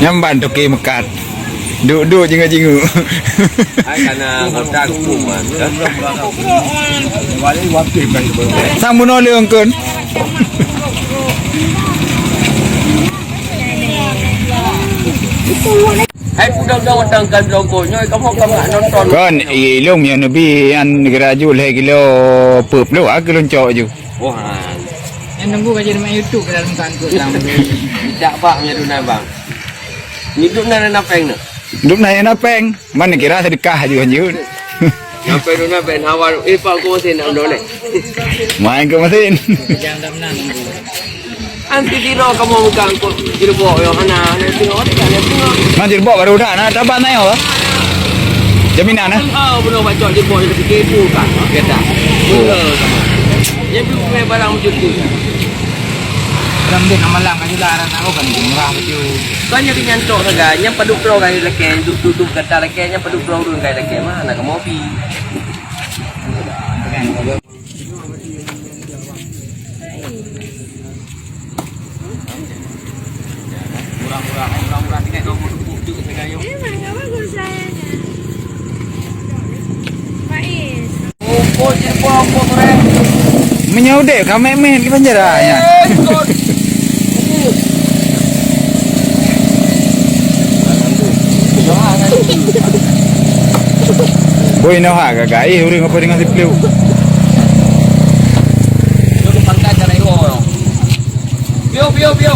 Nyamban toke mekat. Duk jingu-jingu. Ai kana hotel kuman. Sang muno leung kun. Ai udang-udang kan logonya kamu enggak nonton. Kon ilung ya nabi an geraju le kilo pup lu aku loncok ju. Wah. Yang nunggu kajian main YouTube dalam kantor dalam. Tidak pak menyeduna bang. Hidup nana napeng nak. Duk naik napeng. Mana kira sedekah ju anjun. Napeng tu napeng awal. Pak kau masih nak dolek. Main ke mesin. Jangan dah menang. Anti tiro kamu bukan kau tiro bawa yang mana? Nanti orang tak ada tengok. Manjir bawa baru dah nak dapat naik apa? Jaminan nah. Oh benar baca dia bawa dia kepo kan. Kata. Benar sama. Yang belum main barang macam tu. Dalam dia nama lang aja lah aku kan murah macam. Banyak yang nyantok saja. Yang paduk pro gaya leken, duduk kata leken, yang paduk pro dulu gaya leken mana kamu pi. Murah-murah tinggal 20 juga sekarang. Emang enggak bagus sayanya. Faiz. Oh, apa korek? Menyaudik kami main ke penjaranya. Boy no ha gaga urang apa dengan sipleu. Yo pangkat cara yo. Bio.